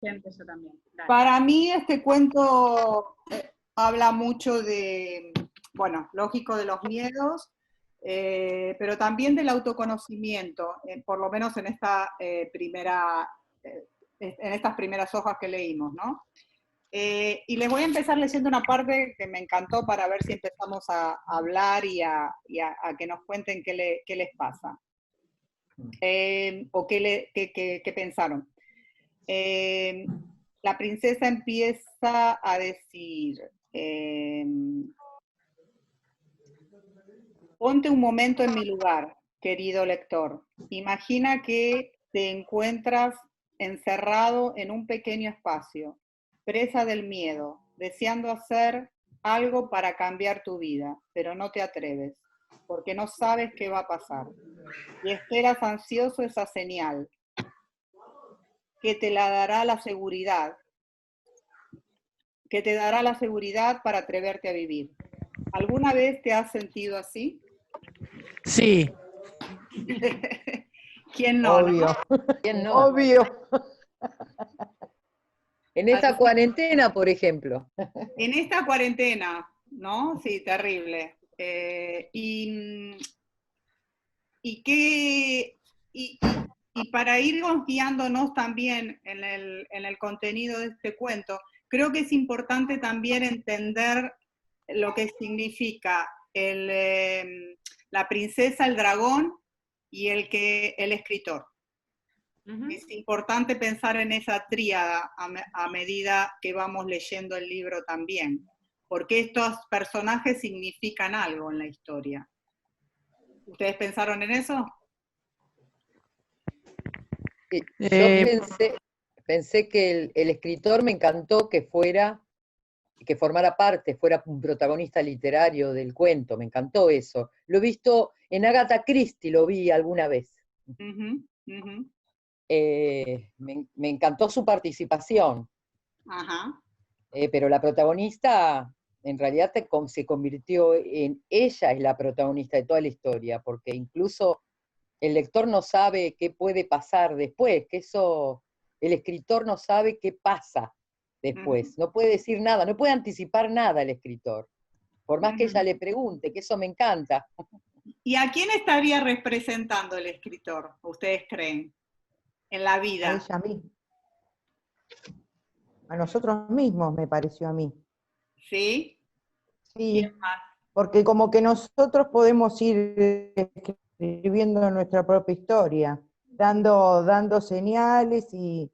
Gente, yo también. Dale. Para mí este cuento habla mucho de, bueno, lógico de los miedos, pero también del autoconocimiento, por lo menos en estas primeras hojas que leímos, ¿no? Y les voy a empezar leyendo una parte que me encantó para ver si empezamos a hablar y a que nos cuenten qué les pasa. O qué pensaron. La princesa empieza a decir, ponte un momento en mi lugar, querido lector. Imagina que te encuentras encerrado en un pequeño espacio, presa del miedo, deseando hacer algo para cambiar tu vida, pero no te atreves, porque no sabes qué va a pasar. Y esperas ansioso esa señal, que te la dará la seguridad, que te dará la seguridad para atreverte a vivir. ¿Alguna vez te has sentido así? Sí. ¿Quién no? Obvio. ¿No? ¿Quién no? Obvio. En esta cuarentena, por ejemplo. En esta cuarentena, ¿no? Sí, terrible. Y para ir guiándonos también en el contenido de este cuento, creo que es importante también entender lo que significa la princesa, el dragón y el escritor. Es importante pensar en esa tríada a medida que vamos leyendo el libro también, porque estos personajes significan algo en la historia. ¿Ustedes pensaron en eso? Yo pensé que el escritor me encantó que formara parte, fuera un protagonista literario del cuento, me encantó eso. Lo he visto en Agatha Christie, lo vi alguna vez. Me encantó su participación. Ajá. Pero la protagonista en realidad se convirtió en, ella es la protagonista de toda la historia, porque incluso el lector no sabe qué puede pasar después, que eso, el escritor no sabe qué pasa después, no puede decir nada, no puede anticipar nada el escritor, por más que ella le pregunte, que eso me encanta. ¿Y a quién estaría representando el escritor, ustedes creen, en la vida? A ella misma. A nosotros mismos, me pareció a mí. ¿Sí? Sí, ¿Quién más? porque como que nosotros podemos ir escribiendo nuestra propia historia, dando señales y...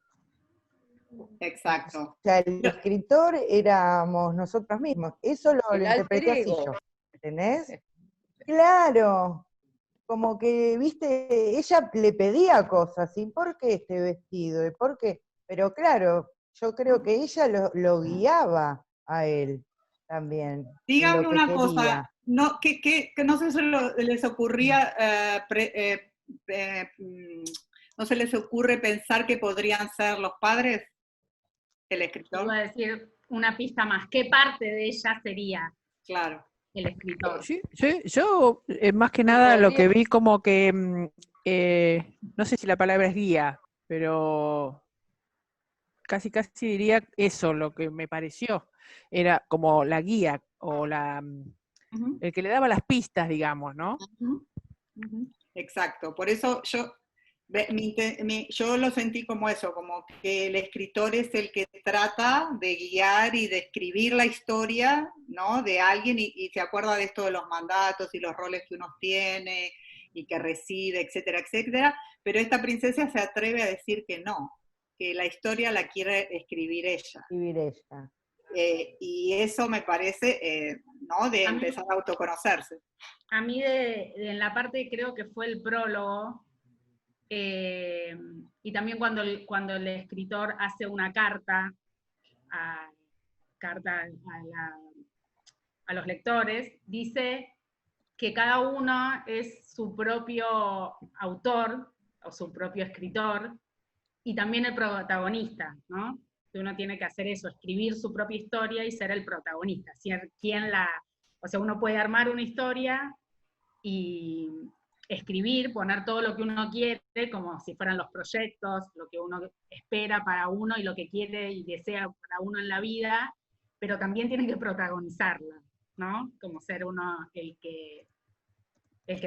Exacto. O sea, el escritor éramos nosotros mismos. Eso lo El interpreté alter así ego. yo. ¿Entendés? Claro. Como que, viste, ella le pedía cosas, ¿y por qué este vestido? ¿Y por qué? Pero claro, yo creo que ella lo guiaba a él también. Díganme lo que una quería. cosa, no, que no sé si les ocurría, no se les ocurre pensar que podrían ser los padres, el escritor. Iba a decir una pista más. ¿Qué parte de ella sería? Claro. El escritor. Sí, yo más que nada lo que vi como que, no sé si la palabra es guía, pero casi diría eso, lo que me pareció. Era como la guía o el que le daba las pistas, digamos, ¿no? Exacto, por eso yo lo sentí como eso, como que el escritor es el que trata de guiar y de escribir la historia, ¿no? De alguien y se acuerda de esto de los mandatos y los roles que uno tiene y que recibe, etcétera, etcétera, pero esta princesa se atreve a decir que no, que la historia la quiere escribir ella. Y eso me parece, ¿no? De empezar a autoconocerse. A mí en la parte creo que fue el prólogo, y también cuando el escritor hace una carta a los lectores, dice que cada uno es su propio autor o su propio escritor y también el protagonista, ¿no? Que uno tiene que hacer eso, escribir su propia historia y ser el protagonista, ser quien o sea, uno puede armar una historia y escribir, poner todo lo que uno quiere, como si fueran los proyectos, lo que uno espera para uno y lo que quiere y desea para uno en la vida, pero también tiene que protagonizarla, ¿no? Como ser uno el que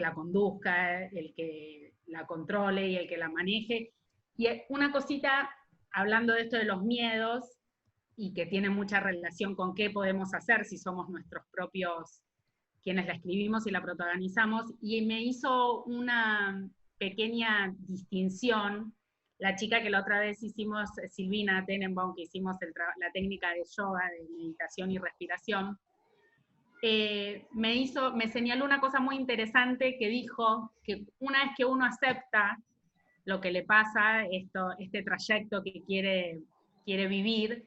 la conduzca, el que la controle y el que la maneje. Y una cosita, hablando de esto de los miedos, y que tiene mucha relación con qué podemos hacer si somos nuestros propios, quienes la escribimos y la protagonizamos, y me hizo una pequeña distinción, la chica que la otra vez hicimos, Silvina Tenenbaum, que hicimos la técnica de yoga, de meditación y respiración, me señaló una cosa muy interesante que dijo que una vez que uno acepta lo que le pasa, este trayecto que quiere vivir,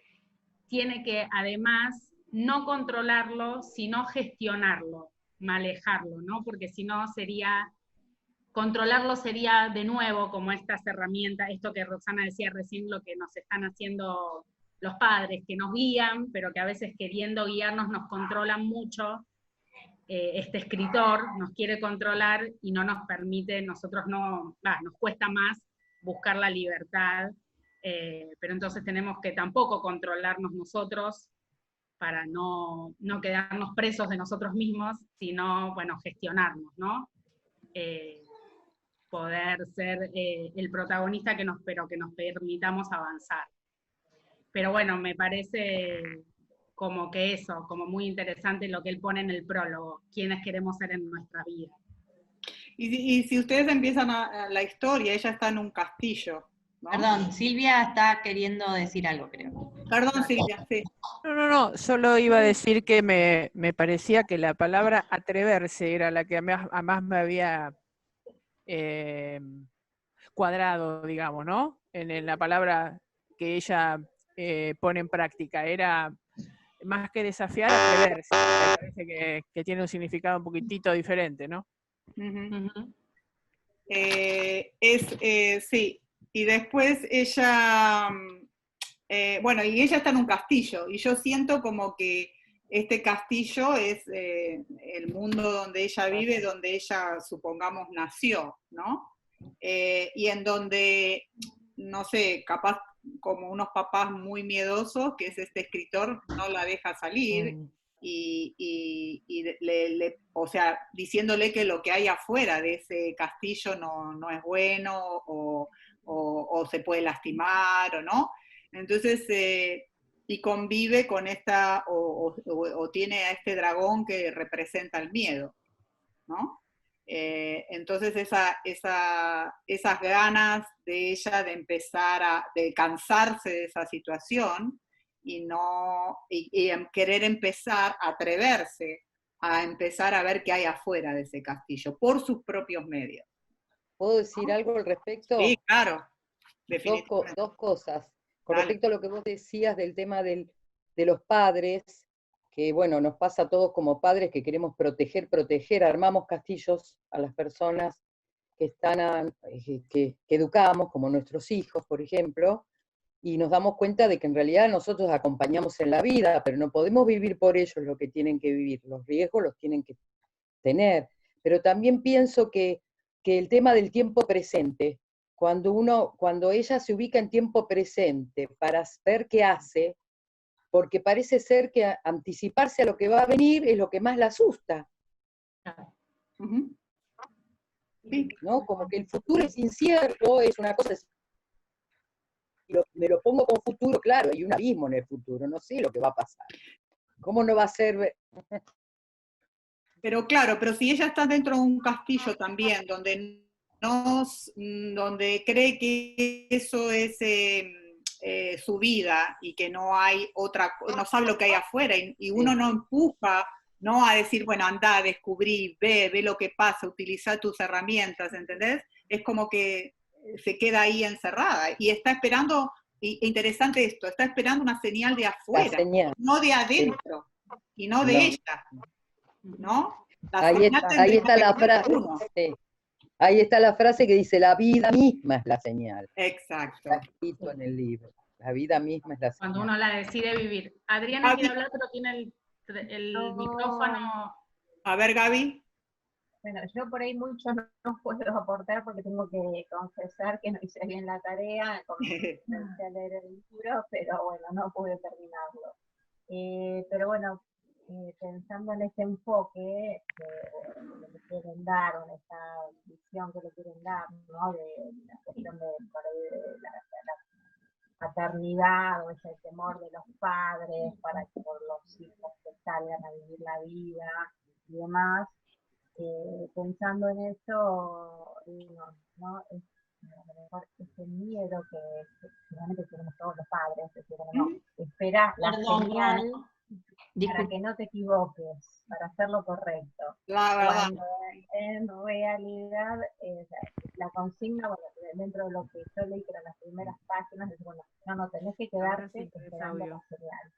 tiene que además no controlarlo, sino gestionarlo, manejarlo, ¿no? Porque si no controlarlo sería de nuevo como estas herramientas, esto que Roxana decía recién, lo que nos están haciendo los padres, que nos guían, pero que a veces queriendo guiarnos nos controlan mucho. Este escritor nos quiere controlar y no nos permite, nos cuesta más buscar la libertad, pero entonces tenemos que tampoco controlarnos nosotros para no quedarnos presos de nosotros mismos, sino, bueno, gestionarnos, ¿no? Poder ser el protagonista pero que nos permitamos avanzar. Pero bueno, me parece como que eso, como muy interesante lo que él pone en el prólogo, quiénes queremos ser en nuestra vida. Y si ustedes empiezan la historia, ella está en un castillo, ¿no? Perdón, Silvia está queriendo decir algo, creo. Perdón, Silvia, sí. No, solo iba a decir que me parecía que la palabra atreverse era la que más me había cuadrado, digamos, ¿no? En la palabra que ella pone en práctica, era más que desafiar, atreverse. Me parece que tiene un significado un poquitito diferente, ¿no? Sí, y después ella, bueno, y ella está en un castillo, y yo siento como que este castillo es el mundo donde ella vive, donde ella, supongamos, nació, ¿no? Y en donde, no sé, capaz como unos papás muy miedosos, que es este escritor, no la deja salir, o sea, diciéndole que lo que hay afuera de ese castillo no es bueno, o se puede lastimar, o no. Entonces, y convive con esta, o tiene a este dragón que representa el miedo, ¿no? Entonces esas ganas de ella de empezar de cansarse de esa situación y querer empezar a atreverse a empezar a ver qué hay afuera de ese castillo, por sus propios medios. ¿Puedo decir algo al respecto? Sí, claro. Definitivamente. Dos cosas. Con Dale. respecto a lo que vos decías del tema de los padres, que bueno, nos pasa a todos como padres que queremos proteger, armamos castillos a las personas que que educamos, como nuestros hijos, por ejemplo, y nos damos cuenta de que en realidad nosotros acompañamos en la vida, pero no podemos vivir por ellos lo que tienen que vivir, los riesgos los tienen que tener. Pero también pienso que el tema del tiempo presente, cuando ella se ubica en tiempo presente para ver qué hace, porque parece ser que anticiparse a lo que va a venir es lo que más la asusta. Sí. ¿No? Como que el futuro es incierto, es una cosa, me lo pongo con futuro, claro, hay un abismo en el futuro, no sé lo que va a pasar. ¿Cómo no va a ser? Pero claro, pero si ella está dentro de un castillo también, donde cree que eso es su vida y que no hay no sabe lo que hay afuera, y uno no empuja, ¿no? A decir, bueno, anda, descubrí, ve lo que pasa, utiliza tus herramientas, ¿entendés? Es como que se queda ahí encerrada y está esperando, interesante esto, está esperando una señal de afuera, no de adentro, y no de ella, ¿no? Ahí está la frase. Sí. Ahí está la frase que dice, la vida misma es la señal. Exacto. Está escrito en el libro. La vida misma es la señal. Cuando uno la decide vivir. Adriana quiere hablar, pero tiene el micrófono. A ver, Gaby. Bueno, yo por ahí mucho no puedo aportar porque tengo que confesar que no hice bien la tarea, comencé a leer el libro, pero bueno, no pude terminarlo. Pero bueno, pensando en este enfoque que le quieren dar, o en esta visión que le quieren dar, ¿no? De la cuestión por ahí de la paternidad o ese temor de los padres para que por los hijos que salgan a vivir la vida y demás. Pensando en eso, digo, ¿no? Es, a lo mejor ese miedo que finalmente tenemos todos los padres, es decir, no, espera la Perdón, señal Ro, para que no te equivoques, para hacer lo correcto. La verdad. Cuando en realidad la consigna, bueno, dentro de lo que yo leí, que eran las primeras páginas, es bueno, no tenés que Ahora sí quedarte tenés esperando audio. la señal.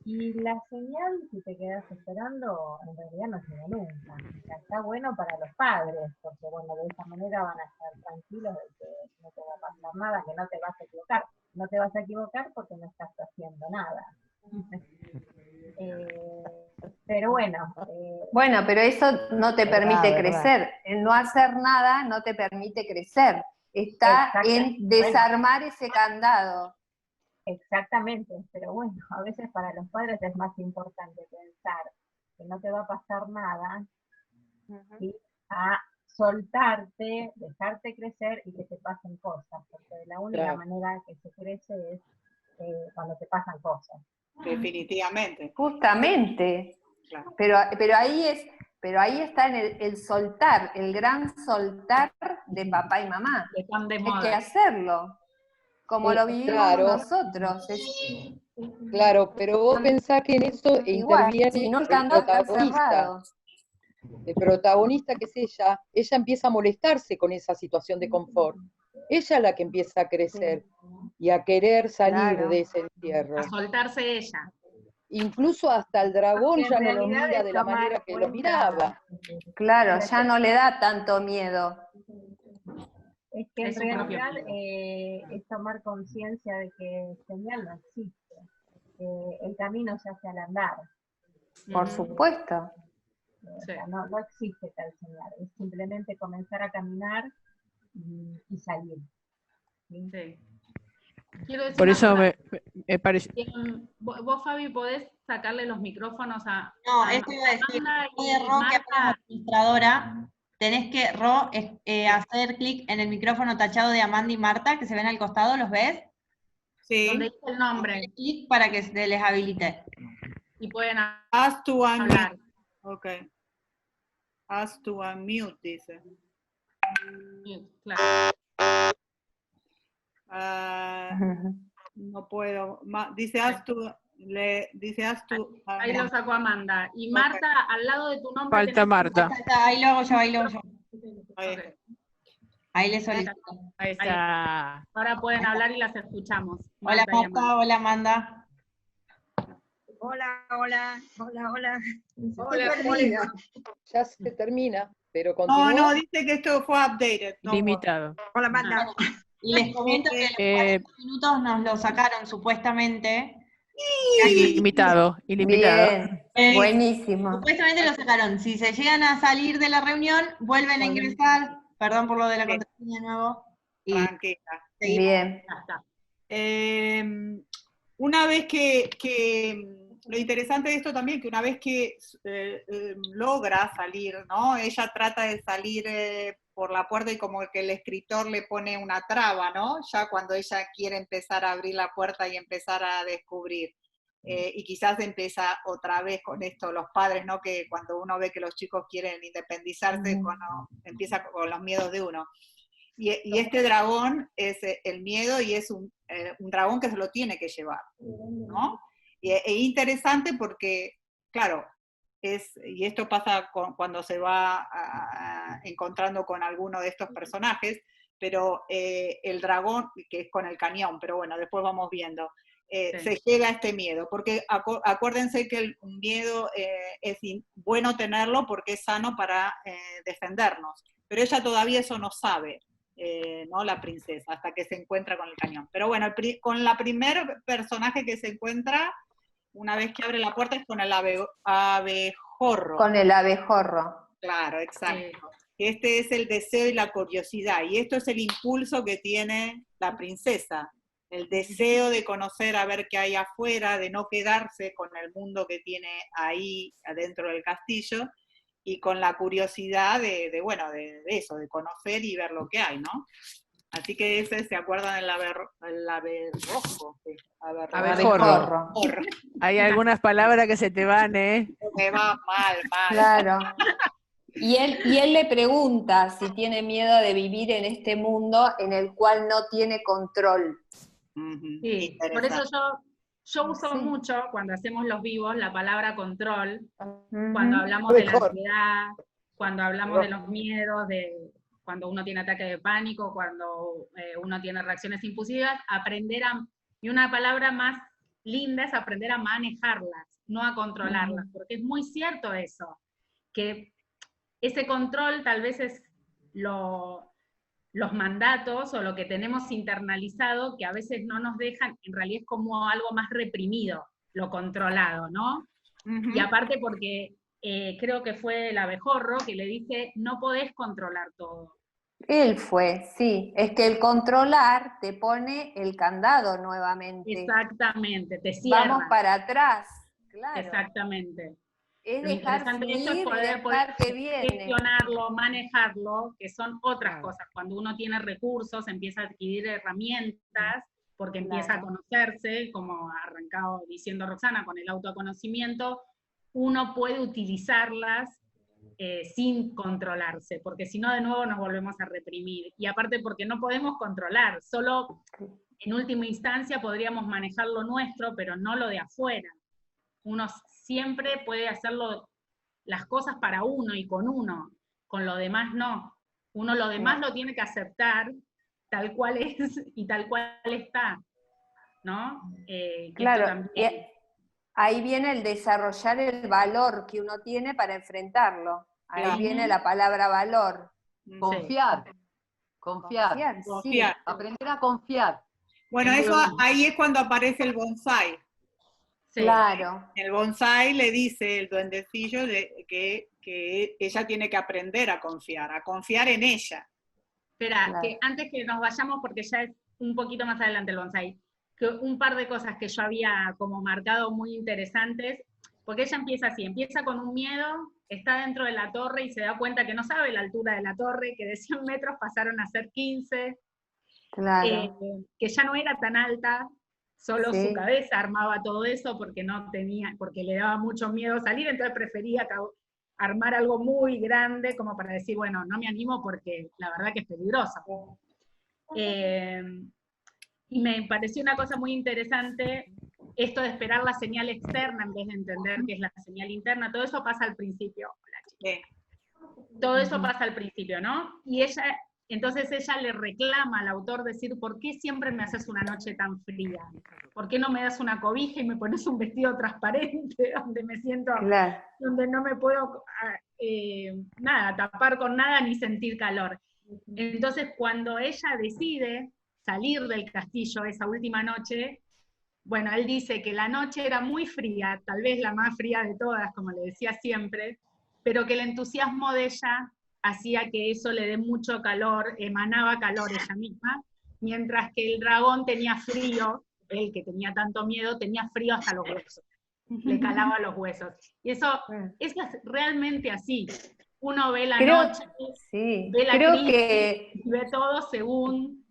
Y la señal, si te quedas esperando, en realidad no llega nunca. O sea, está bueno para los padres, porque bueno, de esa manera van a estar tranquilos de que no te va a pasar nada, que no te vas a equivocar. No te vas a equivocar porque no estás haciendo nada. Pero bueno. Bueno, pero eso no te permite verdad. crecer. El no hacer nada no te permite crecer. Está en desarmar ese candado. Exactamente, pero bueno, a veces para los padres es más importante pensar que no te va a pasar nada, ¿sí? A soltarte, dejarte crecer y que te pasen cosas, porque la única manera que se crece es cuando te pasan cosas. Definitivamente. Justamente. Claro. Pero ahí está en el soltar, el gran soltar de papá y mamá. Están de Hay moda. que hacerlo. Como lo vivimos nosotros. Claro, pero vos pensás que en eso Igual, interviene si no el el candado está protagonista. cerrado. El protagonista, que es ella empieza a molestarse con esa situación de confort. Ella es la que empieza a crecer y a querer salir de ese encierro. A soltarse ella. Incluso hasta el dragón Porque ya en no lo realidad mira es de la tomar manera que lo cuenta- miraba. Claro, ya no le da tanto miedo. Es que en Es su propio realidad miedo. es tomar conciencia de que señal no existe. El camino se hace al andar. Por supuesto. O sea, no existe tal señal. Es simplemente comenzar a caminar y salir. ¿Sí? Sí. Quiero decir Por una eso cosa. me parece. Vos, Fabi, podés sacarle los micrófonos a No, esto iba a decir, Amanda de y Ro, que apenas Marta. administradora, tenés que, Ro, hacer clic en el micrófono tachado de Amanda y Marta, que se ven al costado, ¿los ves? Sí. Donde dice el nombre. Clic para que se les habilite. Y pueden Ask to unmute. hablar. Ok. Ask to unmute, dice. Claro. No puedo. Dice ask to. Ahí lo sacó Amanda. Y Marta, al lado de tu nombre. Falta tenés- Marta. Ahí lo hago yo, ahí lo hago yo. Ahí. Ok. Ahí les solicito. Ahí está. Ahora pueden hablar y las escuchamos. Hola Marta y Amanda. Marta, hola Amanda. Hola, hola, hola, hola. Hola, hola. Ya se termina, pero No, continúa. no, dice que esto fue updated. No, Limitado. Hola, Amanda. Y les comento que los 40 minutos nos lo sacaron supuestamente. Ilimitado. Bien, buenísimo. Supuestamente lo sacaron. Si se llegan a salir de la reunión, vuelven a ingresar. Perdón por lo de la contraseña de nuevo. tranquila. Bien. Una vez lo interesante de esto también, que una vez que logra salir, ¿no? Ella trata de salir por la puerta y como que el escritor le pone una traba, ¿no? Ya cuando ella quiere empezar a abrir la puerta y empezar a descubrir. Y quizás empieza otra vez con esto, los padres, ¿no? Que cuando uno ve que los chicos quieren independizarse, bueno, empieza con los miedos de uno. Y este dragón es el miedo y es un dragón que se lo tiene que llevar, ¿no? Y es interesante porque, claro, y esto pasa cuando se va encontrando con alguno de estos personajes, pero el dragón, que es con el cañón, pero bueno, después vamos viendo, se llega a este miedo, porque acuérdense que el miedo es bueno tenerlo porque es sano para defendernos, pero ella todavía eso no sabe. ¿No? La princesa, hasta que se encuentra con el cañón. Pero bueno, con la primer personaje que se encuentra, una vez que abre la puerta, es con el abejorro. Con el abejorro. Claro, exacto. Este es el deseo y la curiosidad, y esto es el impulso que tiene la princesa, el deseo de conocer, a ver qué hay afuera, de no quedarse con el mundo que tiene ahí adentro del castillo, y con la curiosidad de eso, de conocer y ver lo que hay, ¿no? Así que ese, ¿se acuerdan del aberrojo? Sí, Abejorro. Hay algunas palabras que se te van, ¿eh? Me va mal. Claro. Y él le pregunta si tiene miedo de vivir en este mundo en el cual no tiene control. Sí, por eso yo uso mucho, cuando hacemos los vivos, la palabra control, cuando hablamos de la ansiedad, cuando hablamos de los miedos, cuando uno tiene ataque de pánico, cuando uno tiene reacciones impulsivas, y una palabra más linda es aprender a manejarlas, no a controlarlas, porque es muy cierto eso, que ese control tal vez es los mandatos o lo que tenemos internalizado, que a veces no nos dejan, en realidad es como algo más reprimido, lo controlado, ¿no? Y aparte porque creo que fue el abejorro que le dice, no podés controlar todo. Él fue, sí. Es que el controlar te pone el candado nuevamente. Exactamente, te cierra. Vamos para atrás, claro. Exactamente. Es Lo dejar interesante de fluir esto es y poder dejar que viene. gestionarlo, manejarlo, que son otras cosas. Cuando uno tiene recursos, empieza a adquirir herramientas, porque empieza a conocerse, como arrancado diciendo Roxana, con el autoconocimiento, uno puede utilizarlas sin controlarse, porque si no de nuevo nos volvemos a reprimir. Y aparte porque no podemos controlar, solo en última instancia podríamos manejar lo nuestro, pero no lo de afuera. Uno siempre puede hacerlo, las cosas para uno y con lo demás no. Uno lo demás lo tiene que aceptar tal cual es y tal cual está, ¿no? Claro, ahí viene el desarrollar el valor que uno tiene para enfrentarlo. Ahí viene la palabra valor. Confiar. Sí. Aprender a confiar. Bueno, ahí es cuando aparece el bonsái. Sí. Claro. El bonsái le dice el duendecillo que ella tiene que aprender a confiar en ella. Espera, que antes que nos vayamos, porque ya es un poquito más adelante el bonsái, que un par de cosas que yo había como marcado muy interesantes, porque ella empieza así, empieza con un miedo, está dentro de la torre y se da cuenta que no sabe la altura de la torre, que de 100 metros pasaron a ser 15, que ya no era tan alta, solo su cabeza armaba todo eso porque porque le daba mucho miedo salir, entonces prefería armar algo muy grande como para decir, bueno, no me animo porque la verdad que es peligroso. Y me pareció una cosa muy interesante esto de esperar la señal externa en vez de entender que es la señal interna. Todo eso pasa al principio. Todo eso pasa al principio, ¿no? Y entonces ella le reclama al autor decir, ¿por qué siempre me haces una noche tan fría? ¿Por qué no me das una cobija y me pones un vestido transparente donde me siento, donde no me puedo tapar con nada ni sentir calor? Entonces cuando ella decide salir del castillo esa última noche, bueno, él dice que la noche era muy fría, tal vez la más fría de todas, como le decía siempre, pero que el entusiasmo de ella hacía que eso le dé mucho calor, emanaba calor ella misma, mientras que el dragón tenía frío, él que tenía tanto miedo, tenía frío hasta los huesos, le calaba los huesos. Y eso es realmente así. Uno ve la noche, ve la crisis, y ve todo según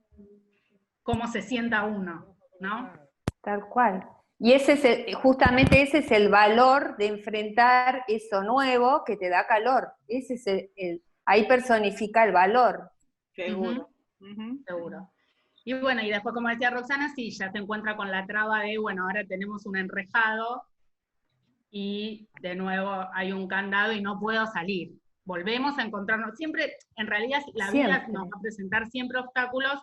cómo se sienta uno, ¿no? Tal cual. Y justamente ese es el valor de enfrentar eso nuevo que te da calor. Ese es ahí personifica el valor. Seguro. Seguro. Y bueno, y después, como decía Roxana, sí, ya se encuentra con la traba de, bueno, ahora tenemos un enrejado y de nuevo hay un candado y no puedo salir. Volvemos a encontrarnos. Siempre, en realidad, la vida nos va a presentar siempre obstáculos,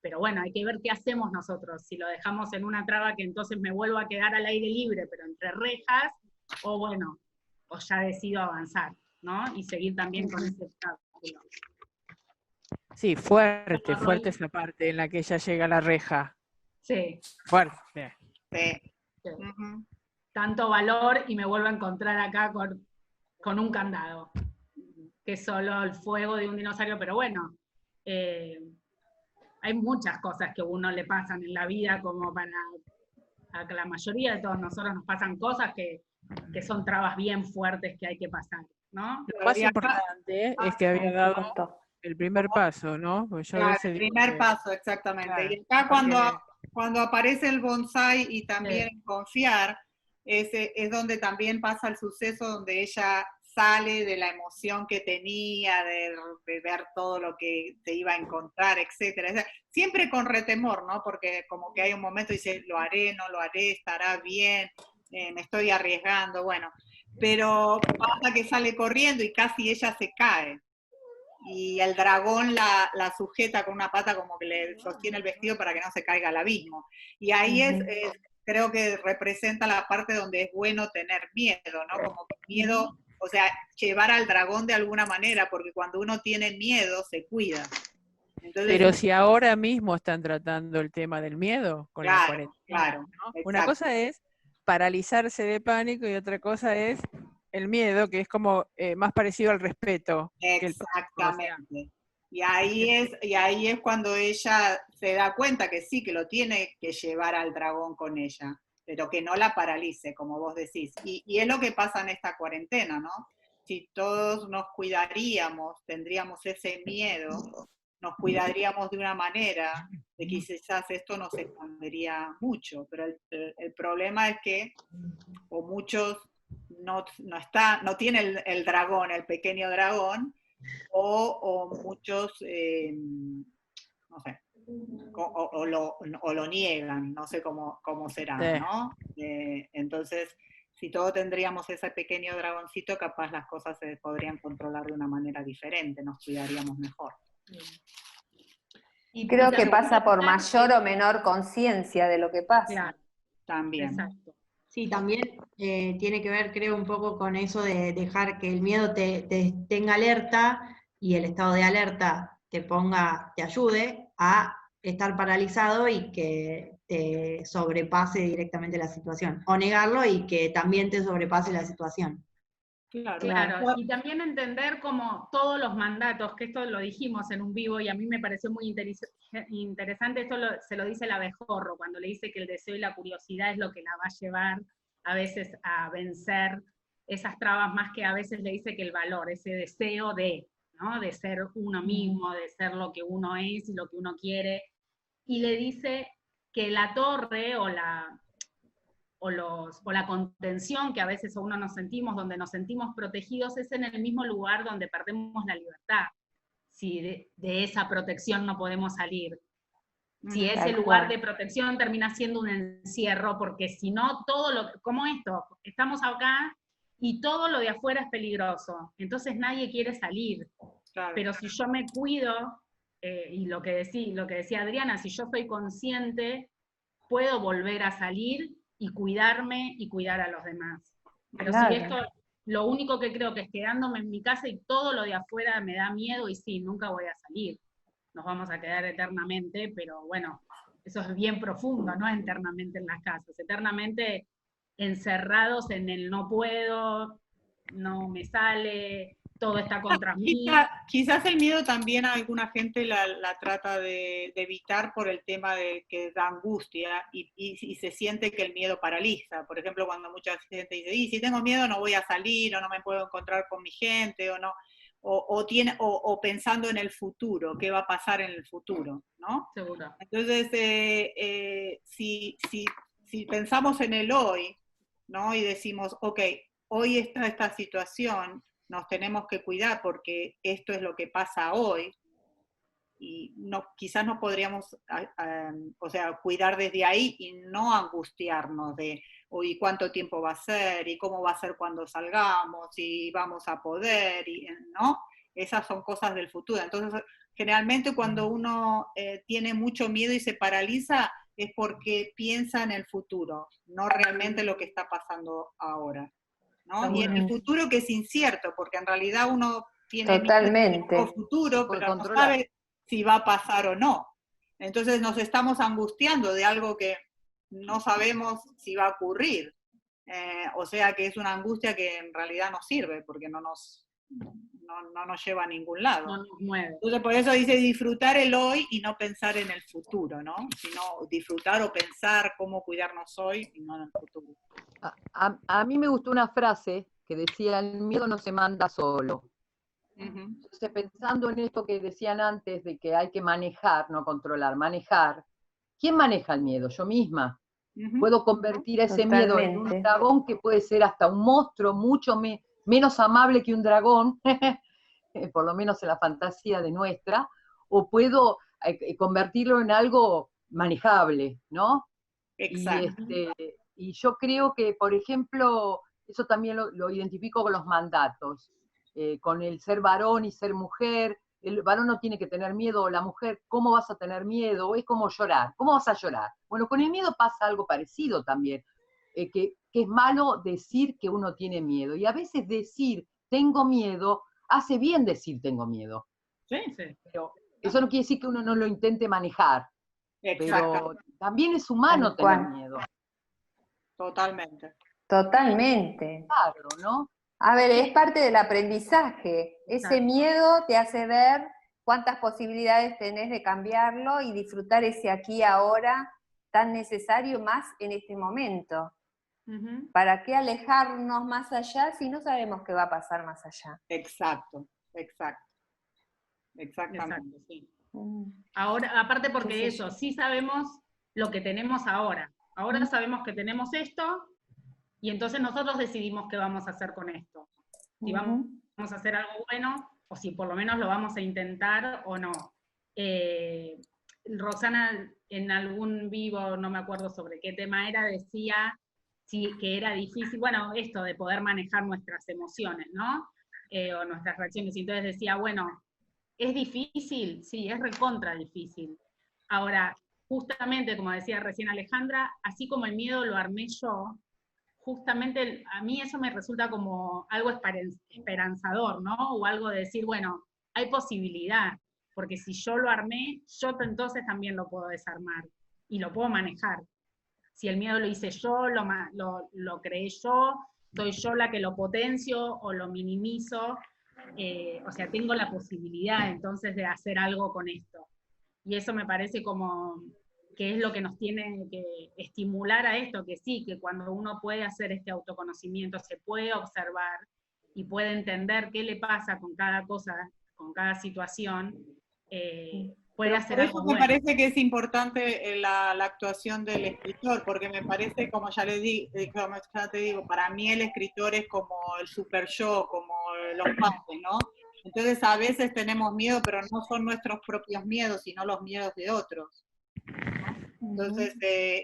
pero bueno, hay que ver qué hacemos nosotros, si lo dejamos en una traba que entonces me vuelvo a quedar al aire libre, pero entre rejas, o bueno, o ya decido avanzar, ¿no? Y seguir también con ese obstáculo. Sí, fuerte esa parte en la que ella llega a la reja. Sí. Fuerte. Sí. Tanto valor y me vuelvo a encontrar acá con un candado. que solo el fuego de un dinosaurio, pero bueno, hay muchas cosas que a uno le pasan en la vida, como a que la mayoría de todos nosotros nos pasan cosas que son trabas bien fuertes que hay que pasar, ¿no? Lo más importante es que había dado el primer paso, ¿no? Porque yo a Claro, veces el digo primer que- paso, exactamente. claro, Y acá porque- cuando aparece el bonsái y también confiar, es donde también pasa el suceso donde ella sale de la emoción que tenía, de ver todo lo que se iba a encontrar, etcétera. O sea, siempre con retemor, ¿no? Porque como que hay un momento y dice, lo haré, no lo haré, estará bien, me estoy arriesgando, bueno. Pero pasa que sale corriendo y casi ella se cae. Y el dragón la sujeta con una pata como que le sostiene el vestido para que no se caiga al abismo. Y ahí creo que representa la parte donde es bueno tener miedo, ¿no? Como que miedo, o sea, llevar al dragón de alguna manera, porque cuando uno tiene miedo se cuida. Entonces, Pero si ahora mismo están tratando el tema del miedo con la claro, cuarentena, claro, ¿no? exacto. Una cosa es paralizarse de pánico y otra cosa es el miedo, que es como más parecido al respeto que el pánico, o sea, Exactamente. Y ahí es cuando ella se da cuenta que sí, que lo tiene que llevar al dragón con ella, pero que no la paralice, como vos decís. Y es lo que pasa en esta cuarentena, ¿no? Si todos nos cuidaríamos, tendríamos ese miedo, nos cuidaríamos de una manera, de que quizás esto nos escondería mucho, pero el problema es que, o muchos no tienen el dragón, el pequeño dragón, o muchos, no sé, o lo niegan, no sé cómo será, sí. ¿no? Entonces, si todos tendríamos ese pequeño dragoncito, capaz las cosas se podrían controlar de una manera diferente, nos cuidaríamos mejor. Y creo que pasa por mayor o menor conciencia de lo que pasa. Claro, también. Exacto. Sí, también tiene que ver, creo, un poco con eso de dejar que el miedo te tenga alerta y el estado de alerta te ayude a estar paralizado y que te sobrepase directamente la situación. O negarlo y que también te sobrepase la situación. Claro, y también entender como todos los mandatos, que esto lo dijimos en un vivo y a mí me pareció muy interesante, esto se lo dice el abejorro, cuando le dice que el deseo y la curiosidad es lo que la va a llevar a veces a vencer esas trabas, más que a veces le dice que el valor, ese deseo ¿no? De ser uno mismo, de ser lo que uno es y lo que uno quiere, y le dice que la torre o la contención que a veces uno nos sentimos, donde nos sentimos protegidos, es en el mismo lugar donde perdemos la libertad, si de esa protección no podemos salir. Si ese lugar de protección termina siendo un encierro, porque si no, como esto, estamos acá y todo lo de afuera es peligroso, entonces nadie quiere salir. Claro. Pero si yo me cuido, y lo que decía Adriana, si yo soy consciente, puedo volver a salir y cuidarme y cuidar a los demás. Pero si esto, lo único que creo que es quedándome en mi casa y todo lo de afuera me da miedo, y sí, nunca voy a salir. Nos vamos a quedar eternamente, pero bueno, eso es bien profundo, no eternamente en las casas, eternamente encerrados en el no puedo, no me sale, todo está contra mí. Quizás el miedo también a alguna gente la trata de evitar por el tema de que da angustia y se siente que el miedo paraliza. Por ejemplo, cuando mucha gente dice, y si tengo miedo no voy a salir, o no me puedo encontrar con mi gente, o no, o pensando en el futuro, qué va a pasar en el futuro, ¿no? Seguro. Entonces, si pensamos en el hoy, ¿no? Y decimos, ok, hoy está esta situación, nos tenemos que cuidar porque esto es lo que pasa hoy, y quizás no podríamos, o sea, cuidar desde ahí y no angustiarnos de, ¿y cuánto tiempo va a ser? ¿Y cómo va a ser cuando salgamos? ¿Y vamos a poder? ¿No? Esas son cosas del futuro. Entonces, generalmente cuando uno tiene mucho miedo y se paraliza, es porque piensa en el futuro, no realmente lo que está pasando ahora, ¿no? Y en el futuro que es incierto, porque en realidad uno tiene miedo futuro, pero no sabe si va a pasar o no. Entonces nos estamos angustiando de algo que no sabemos si va a ocurrir. O sea que es una angustia que en realidad no sirve, porque no no nos lleva a ningún lado. No nos mueve. Entonces por eso dice disfrutar el hoy y no pensar en el futuro, ¿no? Sino disfrutar o pensar cómo cuidarnos hoy y no en el futuro. A mí me gustó una frase que decía, el miedo no se manda solo. Entonces, pensando en esto que decían antes de que hay que manejar, no controlar, manejar, ¿quién maneja el miedo? Yo misma. Puedo convertir a ese miedo en un dragón que puede ser hasta un monstruo mucho menos amable que un dragón, por lo menos en la fantasía de nuestra, o puedo convertirlo en algo manejable, ¿no? Exacto. Y yo creo que, por ejemplo, eso también lo identifico con los mandatos, con el ser varón y ser mujer. El varón no tiene que tener miedo, o la mujer, ¿cómo vas a tener miedo? Es como llorar, ¿cómo vas a llorar? Bueno, con el miedo pasa algo parecido también, que es malo decir que uno tiene miedo, y a veces decir tengo miedo, hace bien decir tengo miedo. Sí, sí. Pero eso no quiere decir que uno no lo intente manejar, pero también es humano tener miedo. Totalmente. Totalmente. Claro, ¿no? A ver, es parte del aprendizaje. Ese miedo te hace ver cuántas posibilidades tenés de cambiarlo y disfrutar ese aquí y ahora tan necesario más en este momento. ¿Para qué alejarnos más allá si no sabemos qué va a pasar más allá? Exacto, exacto. Exactamente, sí. Ahora, aparte porque eso, sí sabemos lo que tenemos ahora. Ahora sabemos que tenemos esto, y entonces nosotros decidimos qué vamos a hacer con esto. Si vamos a hacer algo bueno, o si por lo menos lo vamos a intentar o no. Rosana en algún vivo, no me acuerdo sobre qué tema era, decía que era difícil, bueno, esto de poder manejar nuestras emociones, ¿no? O nuestras reacciones. Y entonces decía, bueno, ¿es difícil? Sí, es recontra difícil. Ahora, justamente, como decía recién Alejandra, así como el miedo lo armé yo, justamente a mí eso me resulta como algo esperanzador, ¿no? O algo de decir, bueno, hay posibilidad, porque si yo lo armé, yo entonces también lo puedo desarmar y lo puedo manejar. Si el miedo lo hice yo, lo creé yo, soy yo la que lo potencio o lo minimizo, o sea, tengo la posibilidad entonces de hacer algo con esto. Y eso me parece como que es lo que nos tiene que estimular a esto, que sí, que cuando uno puede hacer este autoconocimiento, se puede observar y puede entender qué le pasa con cada cosa, con cada situación, puede hacer algo bueno. Por eso me parece que es importante la actuación del escritor, porque me parece, como ya te digo, para mí el escritor es como el super yo, como los padres, ¿no? Entonces a veces tenemos miedo, pero no son nuestros propios miedos, sino los miedos de otros. Entonces,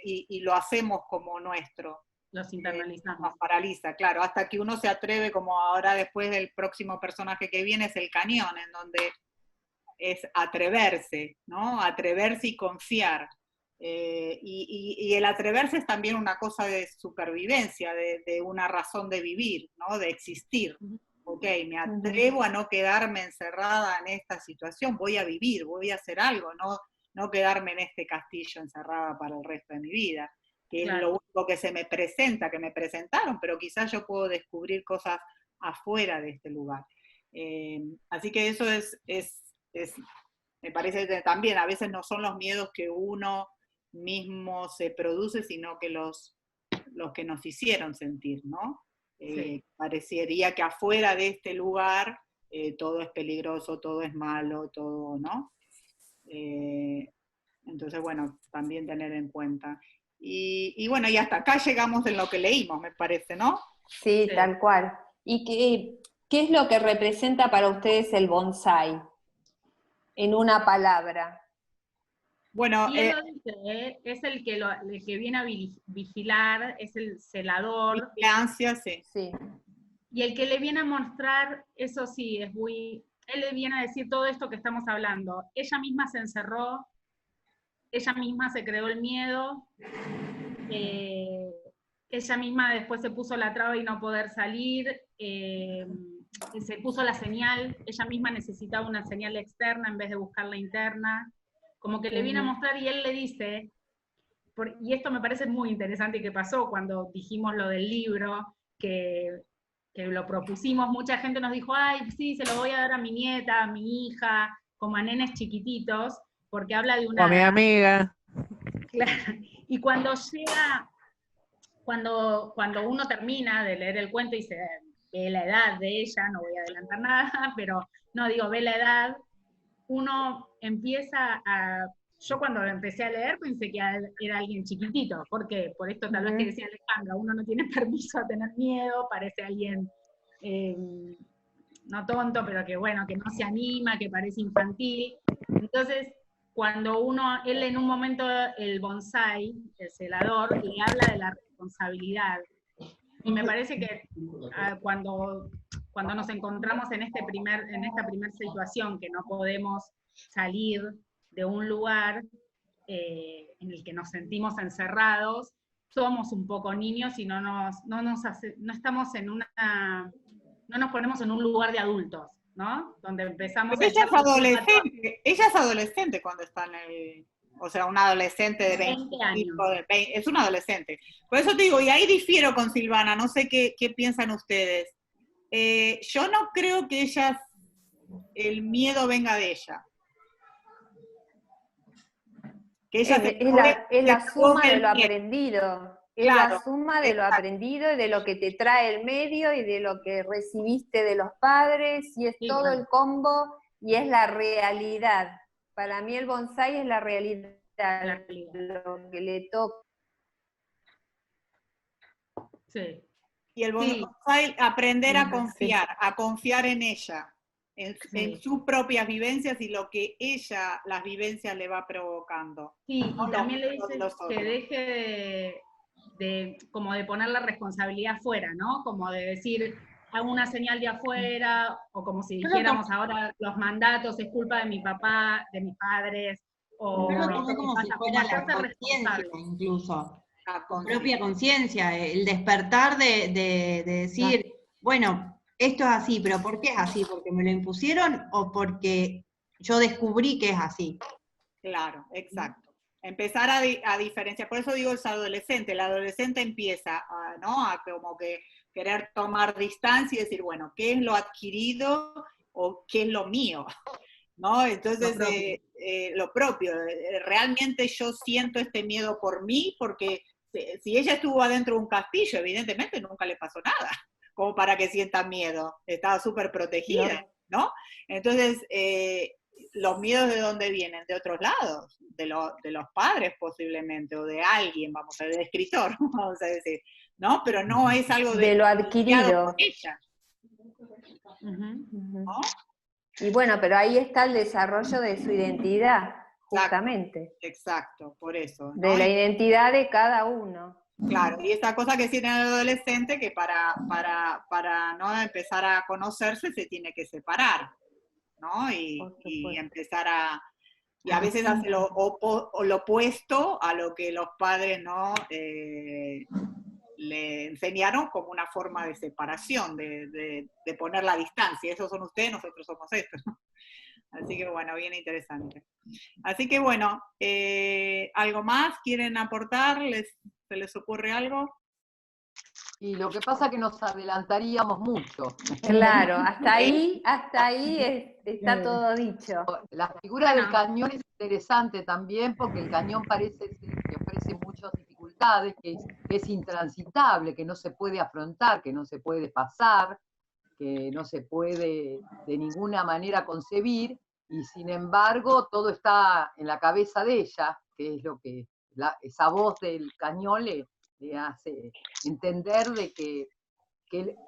y lo hacemos como nuestro. Los internalizamos. Nos paraliza, claro, hasta que uno se atreve, como ahora después del próximo personaje que viene, es el cañón, en donde es atreverse, ¿no? Atreverse y confiar. Y el atreverse es también una cosa de supervivencia, de una razón de vivir, ¿no? De existir. Ok, me atrevo a no quedarme encerrada en esta situación, voy a vivir, voy a hacer algo, no quedarme en este castillo encerrada para el resto de mi vida, que es lo único que se me presenta, que me presentaron, pero quizás yo puedo descubrir cosas afuera de este lugar. Así que eso me parece que también a veces no son los miedos que uno mismo se produce, sino que los que nos hicieron sentir, ¿no? Parecería que afuera de este lugar todo es peligroso, todo es malo, todo, ¿no? Entonces, bueno, también tener en cuenta. Y bueno, y hasta acá llegamos en lo que leímos, me parece, ¿no? Sí, tal cual. ¿Y qué es lo que representa para ustedes el bonsái? En una palabra. Bueno, y él lo dice, es el que viene a vigilar, es el celador. Vigilancia, sí. Y el que le viene a mostrar, eso sí, él le viene a decir todo esto que estamos hablando. Ella misma se encerró, ella misma se creó el miedo, ella misma después se puso la traba y no poder salir, se puso la señal, ella misma necesitaba una señal externa en vez de buscar la interna, como que le viene a mostrar y él le dice, y esto me parece muy interesante que pasó cuando dijimos lo del libro, que que lo propusimos, mucha gente nos dijo, ay, sí, se lo voy a dar a mi nieta, a mi hija, como a nenes chiquititos, porque habla de O una a mi edad. amiga. Claro. Y cuando llega, cuando uno termina de leer el cuento y se ve la edad de ella, no voy a adelantar nada, pero no digo, ve la edad, uno empieza a... Yo cuando empecé a leer pensé que era alguien chiquitito. ¿Por qué? Por esto tal vez que decía Alejandra, uno no tiene permiso a tener miedo, parece alguien no tonto, pero que bueno, que no se anima, que parece infantil. Entonces, cuando él en un momento, el bonsai, el celador, le habla de la responsabilidad. Y me parece que cuando nos encontramos en esta primera situación, que no podemos salir de un lugar en el que nos sentimos encerrados, somos un poco niños y no estamos en una, no nos ponemos en un lugar de adultos, ¿no? Donde empezamos Pero ella a... ella es adolescente cuando está en el... O sea, una adolescente de 20 años. Es una adolescente. Por eso te digo, y ahí difiero con Silvana, no sé qué piensan ustedes. Yo no creo que el miedo venga de ella. Que ella es la suma de lo aprendido. Es Claro, la suma de lo aprendido y de lo que te trae el medio y de lo que recibiste de los padres, y es todo el combo y es la realidad. Para mí el bonsai es la realidad, lo que le toca. Sí. Y el bonsai, aprender a confiar en ella, en sus propias vivencias y lo que las vivencias le va provocando. Sí, y también le dice que deje como de poner la responsabilidad afuera, ¿no? Como de decir, hago una señal de afuera, o como si dijéramos ahora, los mandatos es culpa de mi papá, de mis padres, o yo lo tomé como si fuera la conciencia incluso, tu propia conciencia, el despertar de decir, bueno, esto es así, pero ¿por qué es así? ¿Porque me lo impusieron o porque yo descubrí que es así? Claro, exacto. Empezar a diferenciar, por eso digo es adolescente, el adolescente empieza a como que querer tomar distancia y decir, bueno, ¿qué es lo adquirido o qué es lo mío? ¿No? Entonces, lo propio. Realmente yo siento este miedo por mí, porque si ella estuvo adentro de un castillo, evidentemente nunca le pasó nada, como para que sienta miedo, estaba súper protegida, ¿no? Entonces, los miedos ¿de dónde vienen? De otros lados, de los padres posiblemente, o de alguien, vamos a ver, de escritor, vamos a decir, ¿no? Pero no es algo de lo adquirido por ella. ¿No? Y bueno, pero ahí está el desarrollo de su identidad, justamente. Exacto, por eso, ¿no? De la identidad de cada uno. Claro, y esa cosa que tiene el adolescente, que para no empezar a conocerse se tiene que separar, ¿no? Y empezar y a veces hace lo opuesto a lo que los padres no le enseñaron como una forma de separación, de poner la distancia. Esos son ustedes, nosotros somos estos. Así que bueno, bien interesante. Así que bueno, ¿algo más quieren aportar? ¿Se les ocurre algo? Y lo que pasa es que nos adelantaríamos mucho. Claro, hasta ahí está todo dicho. La figura del cañón es interesante también porque el cañón parece que ofrece muchas dificultades, que es intransitable, que no se puede afrontar, que no se puede pasar, que no se puede de ninguna manera concebir, y sin embargo todo está en la cabeza de ella, que es lo que esa voz del cañón le hace entender de que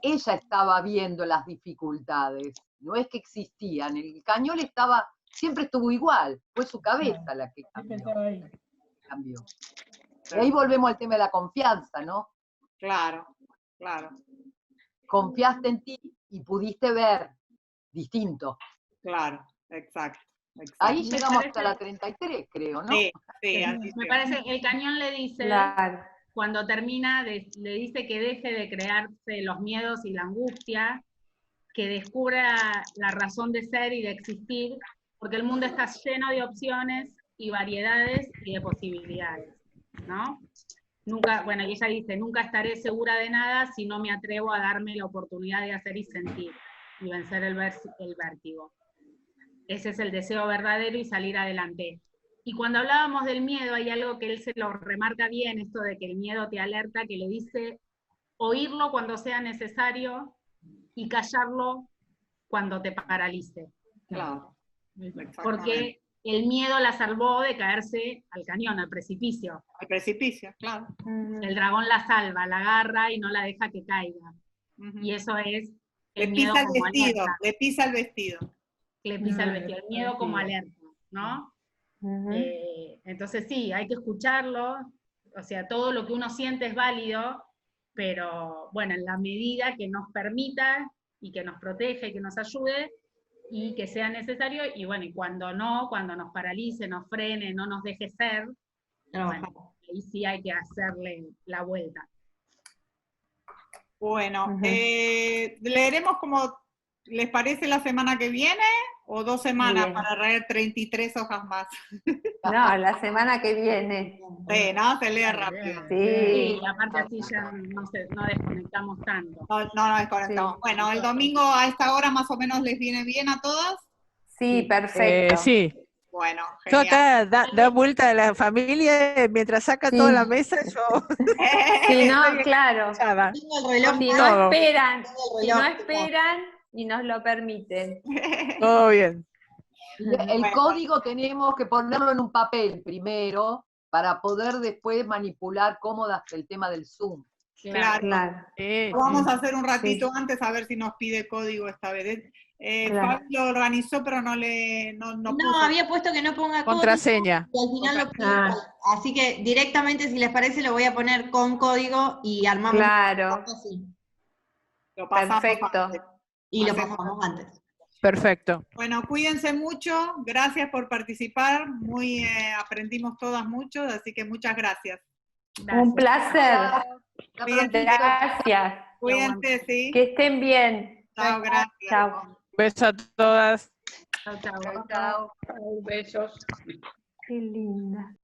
ella estaba viendo las dificultades, no es que existían, el cañón siempre estuvo igual, fue su cabeza la que cambió. Y ahí volvemos al tema de la confianza, ¿no? Claro, claro. Confiaste en ti y pudiste ver distinto. Claro, exacto. Ahí llegamos hasta la 33, creo, ¿no? Sí, me parece, el cañón le dice, cuando termina, le dice que deje de crearse los miedos y la angustia, que descubra la razón de ser y de existir, porque el mundo está lleno de opciones y variedades y de posibilidades, ¿no? nunca, bueno, y ella dice, nunca estaré segura de nada si no me atrevo a darme la oportunidad de hacer y sentir, y vencer el vértigo. Ese es el deseo verdadero y salir adelante. Y cuando hablábamos del miedo, hay algo que él se lo remarca bien, esto de que el miedo te alerta, que le dice oírlo cuando sea necesario y callarlo cuando te paralice. Claro. Porque el miedo la salvó de caerse al cañón, al precipicio. Al precipicio, claro. El dragón la salva, la agarra y no la deja que caiga. Y eso es Le el miedo pisa el como vestido, alerta. le pisa el vestido. Le pisa el vestido, el miedo como alerta, ¿no? Ujú. Entonces sí, hay que escucharlo, o sea, todo lo que uno siente es válido, pero bueno, en la medida que nos permita y que nos proteja y que nos ayude y que sea necesario, y bueno, y cuando no, cuando nos paralice, nos frene, no nos deje ser, bueno, ahí sí hay que hacerle la vuelta. Bueno, leeremos como les parece la semana que viene o 2 semanas Bien. para leer 33 hojas más. No, la semana que viene. Sí, ¿no? Se lee rápido. Sí. Y aparte así ya no desconectamos tanto. No desconectamos. Sí. Bueno, el domingo a esta hora más o menos les viene bien a todas. Sí, perfecto. Sí. Bueno, Yo genial. acá da vuelta a la familia, mientras saca Sí. toda la mesa, yo Si no, estoy claro. enganchada. Tengo el reloj Si Con no todo. esperan, el si no reloj. esperan y nos lo permiten. Todo bien. El código tenemos que ponerlo en un papel primero para poder después manipular cómodo el tema del Zoom. Claro. Claro. Lo vamos a hacer un ratito antes a ver si nos pide código esta vez. Claro. Fabi lo organizó, pero no puso. había puesto que no ponga Contraseña. código y al final lo pidió. Ah. Así que directamente, si les parece, lo voy a poner con código y armamos Claro. así. Lo pasamos Perfecto. antes. Y lo Hacemos- pasamos antes. Perfecto. Bueno, cuídense mucho, gracias por participar, aprendimos todas mucho, así que muchas gracias. Un placer. Cuídense, Gracias. cuídense, sí. Que estén bien. Chao, gracias. Chao. Beso a todas. Chau, chau. Chao. Besos. Qué linda.